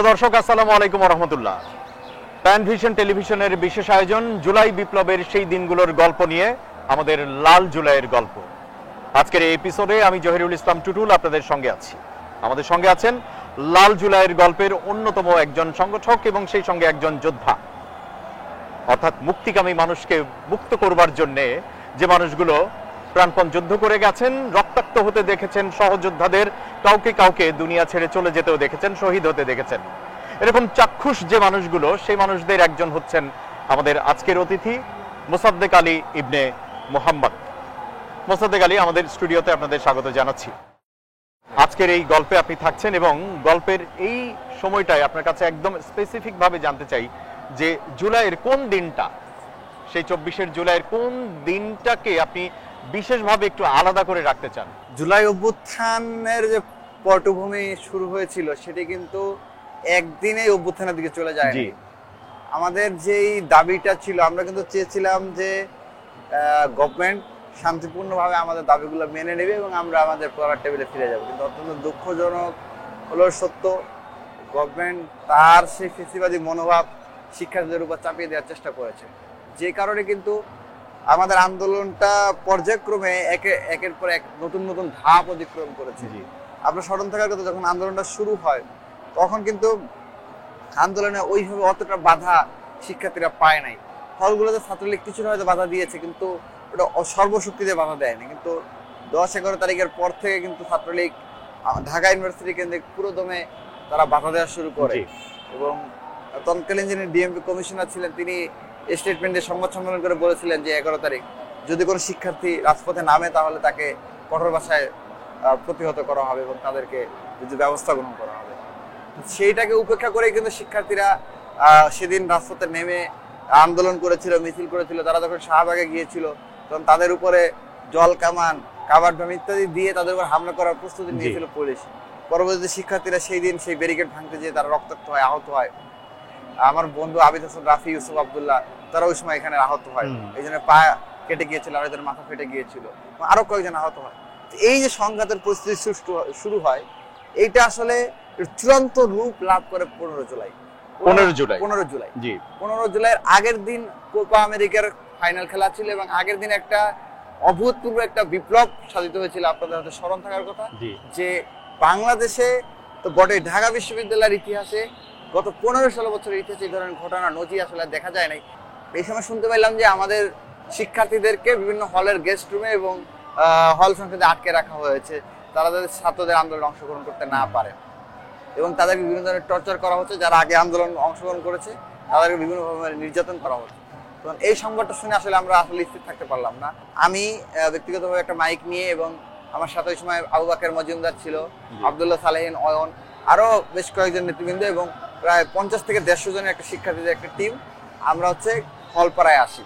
প্রিয় দর্শক, আসসালামু আলাইকুম ওয়া রাহমাতুল্লাহ। প্যান ভিশন টেলিভিশনের বিশেষ আয়োজন জুলাই বিপ্লবের সেই দিনগুলোর গল্প নিয়ে আমাদের লাল জুলাইয়ের গল্প। আজকের এই এপিসোডে আমি জহিরুল ইসলাম টুটুল আপনাদের সঙ্গে আছি। আমাদের সঙ্গে আছেন লাল জুলাইয়ের গল্পের অন্যতম একজন সংগঠক এবং সেই সঙ্গে একজন যোদ্ধা, অর্থাৎ মুক্তিকামী মানুষকে মুক্ত করবার জন্যে যে মানুষগুলো প্রাণপণ যুদ্ধ করে গেছেন, রক্তাক্ত হতে দেখেছেন সহযোদ্ধাদের, কাউকে কাউকে দুনিয়া ছেড়ে চলে যেতেও দেখেছেন, শহীদ হতে দেখেছেন। এরকম চাক্ষুষ যে মানুষগুলো, সেই মানুষদের একজন হচ্ছেন আমাদের আজকের অতিথি মোসাদ্দেক আলী ইবনে মোহাম্মদ। মোসাদ্দেক আলী, আমাদের স্টুডিওতে আপনাদের স্বাগত জানাচ্ছি। আজকের এই গল্পে আপনি থাকছেন এবং গল্পের এই সময়টায় আপনার কাছে একদম স্পেসিফিক ভাবে জানতে চাই যে জুলাইয়ের কোন দিনটা, সেই 24শে জুলাইয়ের কোন দিনটাকে আপনি বিশেষভাবে একটু আলাদা করে রাখতে চান? জুলাই অভ্যুত্থানের যে পটভূমি শুরু হয়েছিল সেটি কিন্তু একদিনে অভ্যুত্থানের দিকে চলে যায়। আমাদের যেই দাবিটা ছিল, আমরা কিন্তু চেয়েছিলাম যে গভর্নমেন্ট শান্তিপূর্ণভাবে আমাদের দাবিগুলো মেনে নেবে এবং আমরা আমাদের পড়ার টেবিলে ফিরে যাব। কিন্তু অত্যন্ত দুঃখজনক হলো সত্য, গভর্নমেন্ট তার সেই ফেসিবাদী মনোভাব শিক্ষার্থীদের উপর চাপিয়ে দেওয়ার চেষ্টা করেছে, যে কারণে কিন্তু আমাদের আন্দোলনটা পর্যায়ক্রমে একের পর এক নতুন নতুন ধাপ অতিক্রম করেছে। আপনার স্মরণ থাকার কথা, যখন আন্দোলনটা শুরু হয় তখন কিন্তু আন্দোলনে ওইভাবে অতটা বাধা শিক্ষার্থীরা পায় নাই। হলগুলোতে ছাত্রলীগ কিছুটা হয়তো বাধা দিয়েছে, কিন্তু ওটা সর্বশক্তিতে বাধা দেয়নি। কিন্তু 10-11 তারিখের পর থেকে কিন্তু ছাত্রলীগ ঢাকা ইউনিভার্সিটি কেন্দ্রিক পুরো দমে তারা বাধা দেওয়া শুরু করে এবং তৎকালীন যিনি ডিএমপি কমিশনার ছিলেন তিনি স্টেটমেন্টে সংবাদ সম্মেলন করে বলেছিলেন যে 11 তারিখ যদি কোনো শিক্ষার্থী রাজপথে নামে তাহলে তাকে কঠোর ভাষায় প্রতিহত করা হবে এবং তাদেরকে ব্যবস্থা গ্রহণ করা হবে। সেইটাকে উপেক্ষা করে কিন্তু শিক্ষার্থীরা সেদিন রাজপথে নেমে আন্দোলন করেছিল, মিছিল করেছিল। তারা যখন শাহবাগে গিয়েছিল তখন তাদের উপরে জল কামান, কাভার ড্রাম ইত্যাদি দিয়ে তাদের উপর হামলা করার প্রস্তুতি নিয়েছিল পুলিশ। পরবর্তীতে শিক্ষার্থীরা সেই দিন সেই ব্যারিকেড ভাঙতে যেয়ে তারা রক্তাক্ত হয়, আহত হয়। আমার বন্ধু আবিদ হাসান, রাফি, ইউসুফ, আব্দুল্লাহ তারা ওই সময় এখানে আহত হয়। এই জন্য পা কেটে গিয়েছিল, আর এদের মাথা ফেটে গিয়েছিল, আরো কয়েকজন আহত হয়। এই যে সংঘাতের পরিস্থিতি শুরু হয়, এইটা আসলে চূড়ান্ত রূপ লাভ করে 15 জুলাই। 15 জুলাইয়ের আগের দিন কোপা আমেরিকার ফাইনাল খেলা ছিল এবং আগের দিন একটা অভূতপূর্ব একটা বিপ্লব সাধিত হয়েছিল। আপনাদের হয়তো স্মরণ থাকার কথা যে বাংলাদেশে তো বটে, ঢাকা বিশ্ববিদ্যালয়ের ইতিহাসে গত 15-16 বছরের ইতিহাসে এই ধরনের ঘটনা নজির আসলে দেখা যায় নাই। এই সময় শুনতে পাইলাম যে আমাদের শিক্ষার্থীদেরকে বিভিন্ন হলের গেস্ট রুমে এবং হল সংসদে আটকে রাখা হয়েছে, তারা তাদের ছাত্রদের আন্দোলনে অংশগ্রহণ করতে না পারে এবং তাদেরকে বিভিন্ন ধরনের টর্চার করা হচ্ছে। যারা আগে আন্দোলন অংশগ্রহণ করেছে তাদেরকে বিভিন্নভাবে নির্যাতন করা হচ্ছে। তখন এই সংবাদটা শুনে আসলে আমরা আসলে স্থির থাকতে পারলাম না। আমি ব্যক্তিগতভাবে একটা মাইক নিয়ে এবং আমার সাথে ওই সময় আবু বাকের মজুমদার ছিল, আব্দুল্লাহ সালেহিন, অয়ন, আরো বেশ কয়েকজন নেতৃবৃন্দ এবং প্রায় 50 থেকে 150 জনের একটা শিক্ষার্থীদের একটা টিম, আমরা হলপাড়ায় আসি।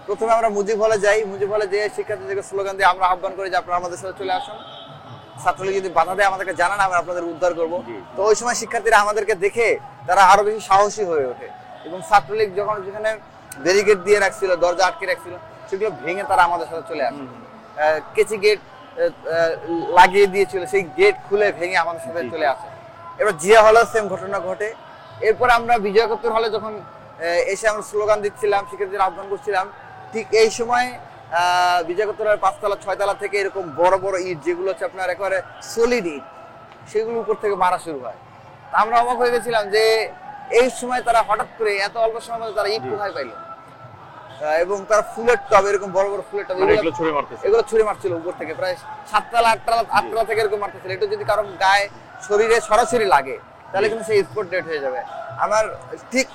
প্রথমে আমরা মুজিব হলে যাই। মুজিব হলে যেয়ে শিক্ষার্থীদেরকে স্লোগান দিয়ে আমরা আহ্বান করি যে আপনারা আমাদের সাথে চলে আসুন, ছাত্রলীগ যদি বাধা দেয় আমাদেরকে জানান, আমরা আপনাদের উদ্ধার করব। তো ওই সময় শিক্ষার্থীরা আমাদেরকে দেখে তারা আরো বেশি সাহসী হয়ে ওঠে এবং ছাত্রলীগ যখন যেখানে ব্যারিকেড দিয়ে রাখছিল, দরজা আটকে রাখছিল, সেগুলো ভেঙে তারা আমাদের সাথে চলে আসে। কেচি গেট লাগিয়ে দিয়েছিল, সেই গেট খুলে ভেঙে আমাদের সাথে চলে আসে। এবার জিয়া হলে সেম ঘটনা ঘটে। এরপর আমরা বিজয় একাত্তর হলে যখন এসে আমরা স্লোগান দিচ্ছিলাম, শিক্ষার্থীদের আহ্বান করছিলাম, ঠিক এই সময় বিজয় একাত্তরের 5তলা 6তলা থেকে এরকম বড় বড় ইট, যেগুলো হচ্ছে আপনার একেবারে সলিড ইট, সেগুলো উপর থেকে মারা শুরু হয়। আমরা অবাক হয়ে গেছিলাম যে এই সময় তারা হঠাৎ করে এত অল্প সময়ের মধ্যে তারা ইট কোথায় পাইল এবং তারা ফুলের টব, এরকম বড় বড় ফুলের টব এগুলো ছুঁড়ে মারছিল উপর থেকে, প্রায় 7তলা 8তলা থেকে এরকম মারতেছিল। এটা যদি কারো গায়ে শরীরে সরাসরি লাগে তাহলে কিন্তু সেই স্পট ডেট হয়ে যাবে। আমার ঠিক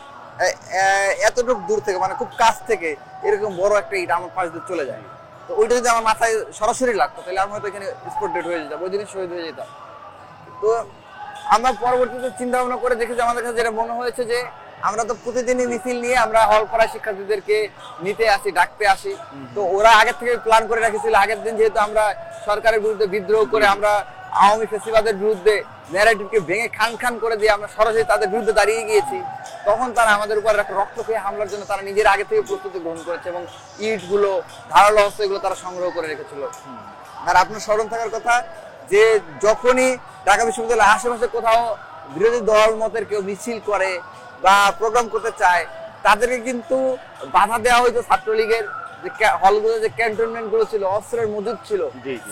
এতটুকু দূর থেকে, মানে খুব কাছ থেকে এরকম বড় একটা ইট আমার পাশ দিয়ে চলে যায়। তো ওইটা যদি আমার মাথায় সরাসরি লাগতো তাহলে আমি হয়তো এখানে স্পট ডেট হয়ে যেতাম, ওই দিনই শহীদ হয়ে যেতাম। তো আমরা পরবর্তীতে চিন্তা ভাবনা করে দেখি যে আমাদের কাছে যেটা মনে হয়েছে যে আমরা তো প্রতিদিনই মিছিল নিয়ে আমরা হলপাড়ায় শিক্ষার্থীদেরকে নিতে আসি, ডাকতে আসি। তো ওরা আগের থেকে প্ল্যান করে রেখেছিল, আগের দিন যেহেতু আমরা সরকারের বিরুদ্ধে বিদ্রোহ করে আমরা আওয়ামী ফেসিবাদের বিরুদ্ধে ন্যারেটিভকে ভেঙে খান খান করে দিয়ে আমরা সরাসরি তাদের বিরুদ্ধে দাঁড়িয়ে গিয়েছি, তখন তারা আমাদের উপর একটা রক্তক্ষয়ী হামলার জন্য তারা নিজের আগে থেকে প্রস্তুতি গ্রহণ করেছে এবং ইটগুলো, ধারালো অস্ত্র এগুলো তারা সংগ্রহ করে রেখেছিল। আর আপনার স্মরণ থাকার কথা যে যখনই ঢাকা বিশ্ববিদ্যালয়ের আশেপাশে কোথাও বিরোধী দল মতের কেউ মিছিল করে বা প্রোগ্রাম করতে চায়, তাদেরকে কিন্তু বাধা দেওয়া হইতো ছাত্রলীগের যে হলগুলো, যে ক্যান্টনমেন্ট গুলো ছিল, অস্ত্রের মজুদ ছিল,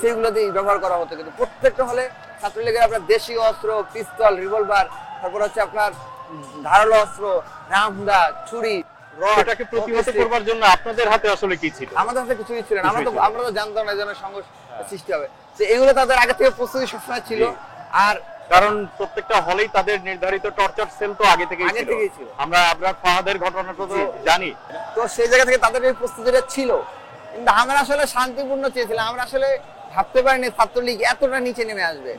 সেগুলো দিয়ে ব্যবহার করা হতো। কিন্তু প্রত্যেকটা হলে ছাত্রলীগের আপনার দেশীয় অস্ত্র, পিস্তল, রিভলভার, তারপর হচ্ছে আপনার ধারালো অস্ত্র, রামদা, ছুরি, এটাকে প্রতিহত করবার জন্য আপনাদের হাতে আসলে কি ছিল? আমাদের হাতে কিছুই ছিল না। আমরা তো জানতাম না এই ধরনের সংঘর্ষ সৃষ্টি হবে। তো এগুলো তাদের আগে থেকে প্রস্তুতি সবসময় ছিল। আর কারণ প্রত্যেকটা হলেই তাদের নির্ধারিত টর্চার সেল তো আগে থেকেই ছিল। আমরা আপনার ফাহাদের ঘটনাটা তো জানি। তো সেই জায়গা থেকে তাদের এই প্রস্তুতিটা ছিল। কিন্তু আমরা আসলে শান্তিপূর্ণ চেয়েছিলাম। আমরা আসলে ভাবতে পারিনি ছাত্রলীগ এতটা নিচে নেমে আসবে।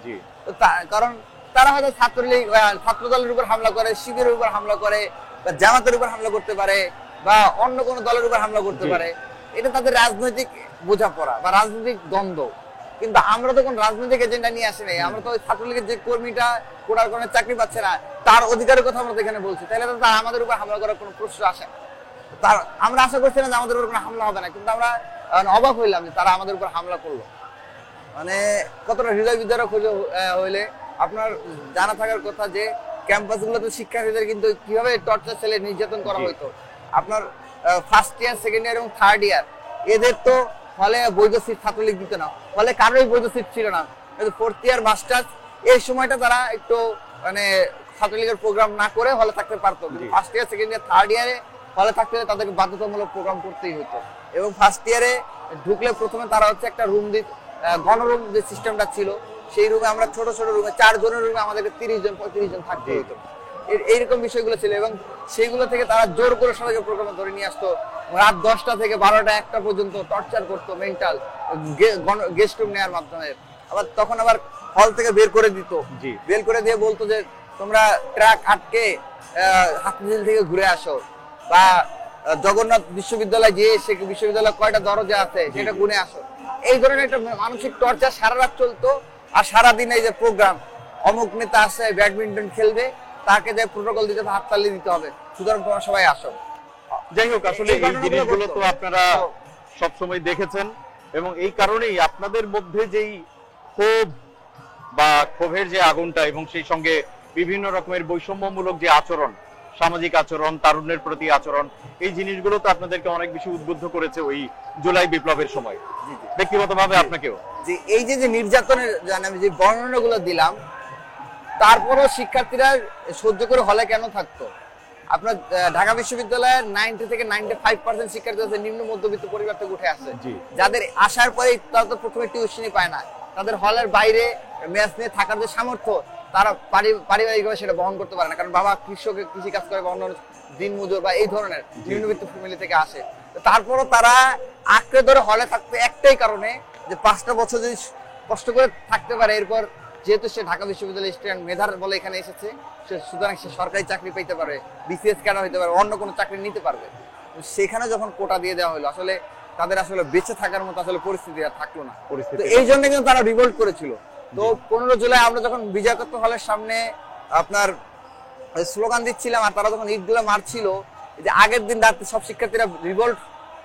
কারণ তারা হয়তো ছাত্রলীগ, ছাত্র দলের উপর হামলা করে, শিবিরের উপর হামলা করে, বা জামাতের উপর হামলা করতে পারে, বা অন্য কোনো দলের উপর হামলা করতে পারে। এটা তাদের রাজনৈতিক বোঝাপড়া বা রাজনৈতিক দ্বন্দ্ব। কিন্তু আমরা তো কোন রাজনৈতিক এজেন্ডা নিয়ে আসি নাই। আমরা তো ওই ছাত্রলীগের যে কর্মীটা কোটার কারণে চাকরি পাচ্ছে না, তার অধিকারের কথা আমরা এখানে বলছি। তাহলে তো তার আমাদের উপর হামলা করার কোনো প্রশ্ন আসে না। তার আমরা আশা করছিলাম যে আমাদের উপর কোনো হামলা হবে না, কিন্তু আমরা অবাক হইলাম যে তারা আমাদের উপর হামলা করলো। মানে কতটা হৃদয় বিদারক হইলে আপনার জানা থাকার কথা যে ক্যাম্পাসগুলোতে শিক্ষার্থীদের কিন্তু কিভাবে টর্চার সেলে নির্যাতন করা হইতো। আপনার ফার্স্ট ইয়ার, সেকেন্ড ইয়ার এবং থার্ড ইয়ার এদের তো ফলে বৈধ সিট ছাত্রলীগ দিত না, ফলে কারোই বৈধ সিট ছিল না। ফোর্থ ইয়ার মাস্টার্স এই সময়টা তারা একটু মানে ছাত্রলীগের প্রোগ্রাম না করে হলে থাকতে পারতো। First year, second year, third ইয়ারে হলে থাকতে হলে তাদেরকে বাধ্যতামূলক প্রোগ্রাম করতেই হতো। এবং ফার্স্ট ইয়ারে ঢুকলে প্রথমে তারা হচ্ছে একটা রুম দিত, গণরুম যে সিস্টেমটা ছিল, সেই রুমে আমরা ছোট ছোট রুমে 4 জনের রুমে আমাদেরকে 30 জন 35 জন থাকতে হতো। এইরকম বিষয়গুলো ছিল। এবং সেইগুলো থেকে তারা জোর করে সবাইকে প্রোগ্রামে ধরে নিয়ে আসতো। রাত 10টা থেকে 12টা 1টা পর্যন্ত টর্চার করতো মেন্টাল, গেস্ট রুম নেওয়ার মাধ্যমে। আবার তখন আবার হল থেকে বের করে দিত, বের করে দিয়ে বলতো যে তোমরা ট্রাক আটকে হাতিঝিল থেকে ঘুরে আসো, বা জগন্নাথ বিশ্ববিদ্যালয় যে সে বিশ্ববিদ্যালয় কয়টা দরজা আছে সেটা গুনে আসো। এই ধরনের একটা মানসিক টর্চার সারা রাত চলতো। আর সারাদিন এই যে প্রোগ্রাম, অমুক নেতা আসে ব্যাডমিন্টন খেলবে, তাকে যে প্রোটোকল দিতে হবে, হাততালি দিতে হবে, সুতরাং তোমরা সবাই আসো। যাই হোক, আসলে এই জিনিসগুলো তো আপনারা সবসময় দেখেছেন, এবং এই কারণেই আপনাদের মধ্যে যেই ক্ষোভ বা ক্ষোভের যে আগুনটা, এবং সেই সঙ্গে বিভিন্ন রকমের বৈষম্যমূলক যে আচরণ, সামাজিক আচরণ, তারুণ্যের প্রতি আচরণ, এই জিনিসগুলো তো আপনাদেরকে অনেক বেশি উদ্বুদ্ধ করেছে ওই জুলাই বিপ্লবের সময়। ব্যক্তিগতভাবে আপনাকেও যে এই যে নির্যাতনের আমি যে বর্ণনাগুলো দিলাম, তারপরও শিক্ষার্থীরা সহ্য করে হলে কেন থাকতো? আপনার ঢাকা বিশ্ববিদ্যালয়ের 90 থেকে 95% শিক্ষার্থী আছে নিম্ন মধ্যবিত্ত পরিবার থেকে উঠে আসে, যাদের আসার পরে তারা তো প্রথমে টিউশনই পায় না, তাদের হলের বাইরে মেস নিয়ে থাকার যে সামর্থ্য তারা পারিবারিকভাবে সেটা বহন করতে পারে না, কারণ বাবা কৃষি কাজ করে বা অন্য দিন মজুর বা এই ধরনের নিম্নবিত্ত ফ্যামিলি থেকে আসে। তারপরও তারা আঁকড়ে ধরে হলে থাকতে একটাই কারণে, যে 5টা বছর যদি কষ্ট করে থাকতে পারে, এরপর যেহেতু সে ঢাকা বিশ্ববিদ্যালয়ের স্টুডেন্ট মেধার বলে এখানে এসেছে, সুতরাং সে সরকারি চাকরি পেতে পারে, বিসিএস ক্যাডার হতে পারে, অন্য কোনো চাকরি নিতে পারবে। সেখানে যখন কোটা দিয়ে দেওয়া হলো, আসলে তাদের আসলে বেঁচে থাকার মতো আসলে পরিস্থিতি আর থাকলো না। তো এই জন্য কিন্তু তারা রিভোল্ট করেছিল। তো 15 জুলাই আমরা যখন বিজয়কত্ব হলের সামনে আপনার স্লোগান দিচ্ছিলাম, আর তারা যখন ইটগুলো মারছিল, যে আগের দিন রাতে সব শিক্ষার্থীরা রিভোল্ট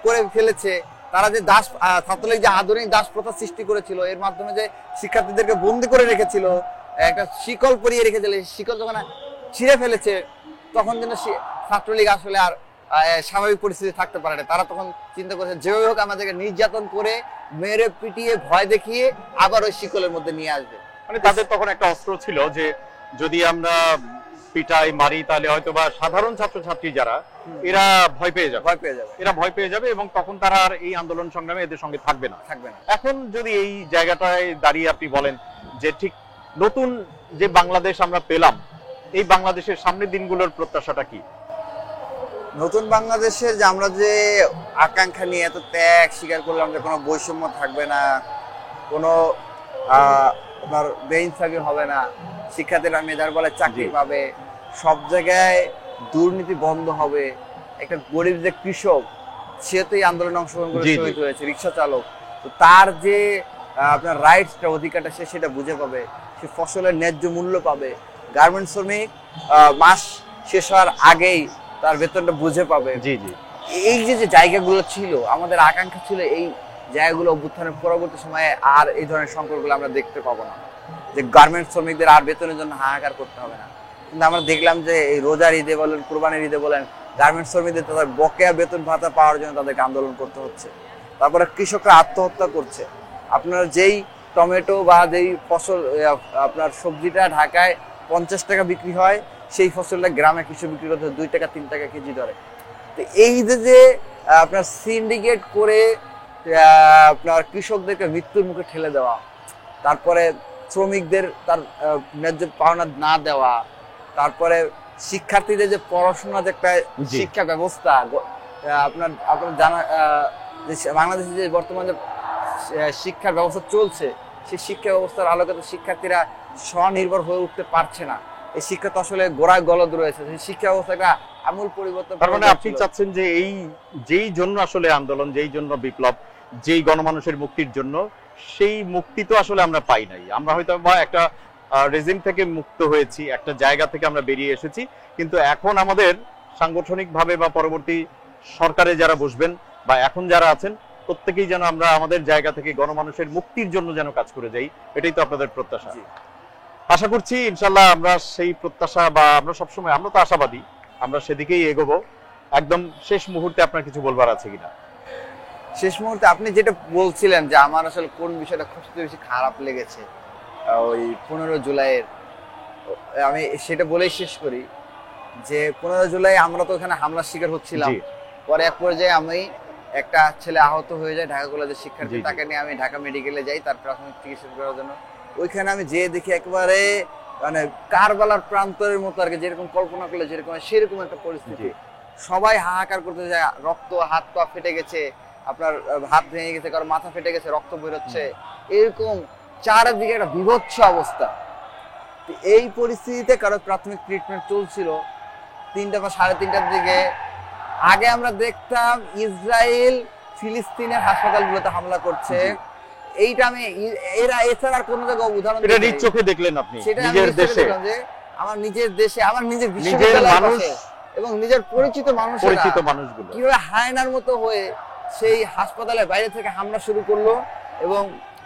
করে ফেলেছে, তারা যে দাস ছাত্রলীগ যে আধুনিক দাস প্রথা সৃষ্টি করেছিল, এর মাধ্যমে যে শিক্ষার্থীদেরকে বন্দি করে রেখেছিল, একটা শিকল পরিয়ে রেখেছিল, শিকল যখন ছিঁড়ে ফেলেছে, তখন যেন ছাত্রলীগ আসলে আর স্বাভাবিক পরিস্থিতি থাকতে পারে না। তারা তখন চিন্তা করেছে যেভাবে হোক আমাদেরকে নির্যাতন করে, মেরে পিটিয়ে, ভয় দেখিয়ে আবার ওই শিকলের মধ্যে নিয়ে আসবে। মানে তাদের তখন একটা অস্ত্র ছিল যে যদি আমরা পিটাই মারি তাহলে হয়তো বা সাধারণ ছাত্রছাত্রী যারা এরা ভয় পেয়ে যাবে এবং তখন তারা আর এই আন্দোলন সংগ্রামে এদের সঙ্গে থাকবে না। এখন যদি এই জায়গাটায় দাঁড়িয়ে আপনি বলেন যে ঠিক নতুন যে বাংলাদেশ আমরা পেলাম, এই বাংলাদেশের সামনের দিনগুলোর প্রত্যাশাটা কি? নতুন বাংলাদেশের যে আমরা যে আকাঙ্ক্ষা নিয়ে এত ত্যাগ স্বীকার করলাম, যে কোনো বৈষম্য থাকবে না, কোনো আপনার বেইনসাফি হবে না, শিক্ষার্থীরা মেধার বলে চাকরি পাবে, সব জায়গায় দুর্নীতি বন্ধ হবে, একটা গরিব যে কৃষক সে তো এই আন্দোলনে অংশগ্রহণ করে শহীদ হয়েছে, রিক্সা চালক, তো তার যে আপনার রাইটসটা, অধিকারটা সে সেটা বুঝে পাবে, সে ফসলের ন্যায্য মূল্য পাবে, গার্মেন্টস শ্রমিক মাস শেষ হওয়ার আগেই তার বেতনটা বুঝে পাবে। এই যে জায়গাগুলো ছিল, আমাদের আকাঙ্ক্ষা ছিল এই জায়গাগুলো অভ্যুত্থানের পরবর্তী সময়ে আর এই ধরনের সংকটগুলো আমরা দেখতে পাবো না, যে গার্মেন্টস শ্রমিকদের আর বেতনের জন্য হাহাকার করতে হবে না। কিন্তু আমরা দেখলাম যে এই রোজার ঈদে বলেন, কুরবানির ঈদে বলেন, গার্মেন্টস শ্রমিকদের তাদের বকেয়া বেতন ভাতা পাওয়ার জন্য তাদেরকে আন্দোলন করতে হচ্ছে। তারপরে কৃষকরা আত্মহত্যা করছে। আপনার যেই টমেটো বা যেই ফসল, আপনার সবজিটা ঢাকায় 50 টাকা বিক্রি হয়, সেই ফসলটা গ্রামে কৃষক বিক্রি করতে 2 টাকা 3 টাকা কেজি দরে। তো এই যে আপনার সিন্ডিকেট করে আপনার কৃষকদেরকে মৃত্যুর মুখে ঠেলে দেওয়া, তারপরে শ্রমিকদের তার ন্যায্য পাওনা না দেওয়া, তারপরে শিক্ষার্থীদের যে পড়াশোনা যে একটা শিক্ষা ব্যবস্থা, আপনার আপনার জানা বাংলাদেশে যে বর্তমানে শিক্ষার ব্যবস্থা চলছে, সেই শিক্ষা ব্যবস্থার আলোকে শিক্ষার্থীরা স্বনির্ভর হয়ে উঠতে পারছে না। এই শিক্ষা তো আসলে গোড়ায় গলদ রয়েছে। সেই শিক্ষা ব্যবস্থাটা আমূল পরিবর্তন। তার মানে আপনি চাচ্ছেন যে এই যেই জন্য আসলে আন্দোলন, যেই জন্য বিপ্লব, যেই গণমানুষের মুক্তির জন্য, সেই মুক্তি তো আসলে আমরা পাই নাই। আমরা হয়তো বা একটা রেজিম থেকে মুক্ত হয়েছি, একটা জায়গা থেকে আমরা বেরিয়ে এসেছি, কিন্তু এখন আমাদের সাংগঠনিকভাবে বা পরবর্তী সরকারে যারা বসবেন বা এখন যারা আছেন, প্রত্যেকেই যেন আমরা আমাদের জায়গা থেকে গণমানুষের মুক্তির জন্য যেন কাজ করে যাই, এটাই তো আপনাদের প্রত্যাশা। আশা করছি ইনশাল্লাহ আমরা সেই প্রত্যাশা, বা আমরা সবসময়, আমরা তো আশাবাদী, আমরা সেদিকেই এগোবো। একদম শেষ মুহূর্তে আপনার কিছু বলবার আছে কিনা? শেষ মুহূর্তে আপনি যেটা বলছিলেন যে আমার আসলে কোন বিষয়টা সবচেয়ে বেশি খারাপ লেগেছে ওই 15 জুলাইয়ের, আমি সেটা বলেই শেষ করি যে 15 জুলাই আমরা তো ওখানে হামলার শিকার হচ্ছিলাম। পরে এক পর্যায়ে আমি একটা ছেলে আহত হয়ে যায়, ঢাকা কলেজের শিক্ষার্থী, তাকে নিয়ে আমি ঢাকা মেডিকেলে যাই তার প্রাথমিক চিকিৎসা করার জন্য। ওইখানে আমি যেয়ে দেখি একেবারে মানে কারবালার প্রান্তরের মতো আর কি, যেরকম কল্পনা করলে যেরকম সেরকম একটা পরিস্থিতি। সবাই হাহাকার করতে যায়, রক্ত, হাত পা ফেটে গেছে, আপনার হাত ভেঙে গেছে, কারো মাথা ফেটে গেছে, রক্ত বেরোচ্ছে, এরকম চারিদিকে একটা বিভৎস অবস্থা। এই পরিস্থিতিতে কারো প্রাথমিক ট্রিটমেন্ট চলছিল 3টা বা 3:30টার দিকে। আগে আমরা দেখতাম ইসরায়েল ফিলিস্তিনের হাসপাতালগুলোতে হামলা করছে, এইটা আমি এছাড়া আর কোনো জায়গায় উদাহরণ চোখে দেখলেন আপনি নিজের দেশে, যে আমার নিজের দেশে, আমার নিজের বিশ্ববিদ্যালয়ের পাশে এবং নিজের পরিচিত মানুষগুলো কিভাবে হায়নার মতো হয়ে সেই হাসপাতালের বাইরে থেকে হামলা শুরু করলো। এবং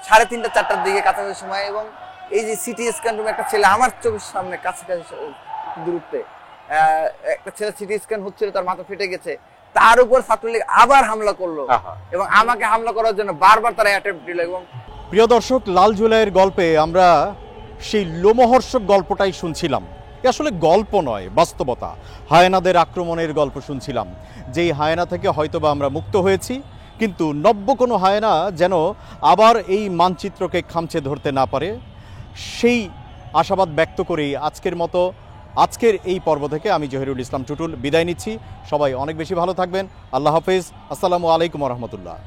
3:30 4টার দিকে কাছাকাছি সময়, এবং এই যে সিটি স্ক্যান রুমে একটা ছেলে আমার চোখের সামনে কাছাকাছি দূরত্বে একটা ছেলে সিটি স্ক্যান হচ্ছিল, তার মাথা ফেটে গেছে, তার উপর ছাত্রলীগ আবার হামলা করলো এবং আমাকে হামলা করার জন্য বারবার তারা অ্যাটেম্প্ট দিল। এবং প্রিয় দর্শক, লাল জুলাইয়ের গল্পে আমরা সেই লোমহর্ষক গল্পটাই শুনছিলাম। আসলে গল্প নয়, বাস্তবতা। হায়নাদের আক্রমণের গল্প শুনছিলাম, যেই হায়না থেকে হয়তোবা আমরা মুক্ত হয়েছি, কিন্তু নব্য কোনো হায়না যেন আবার এই মানচিত্রকে খামচে ধরতে না পারে, সেই আশাবাদ ব্যক্ত করেই আজকের এই পর্ব থেকে আমি জহিরুল ইসলাম টুটুল বিদায় নিচ্ছি। সবাই অনেক বেশি ভালো থাকবেন। আল্লাহ হাফেজ। আসসালামু আলাইকুম রহমতুল্লাহ।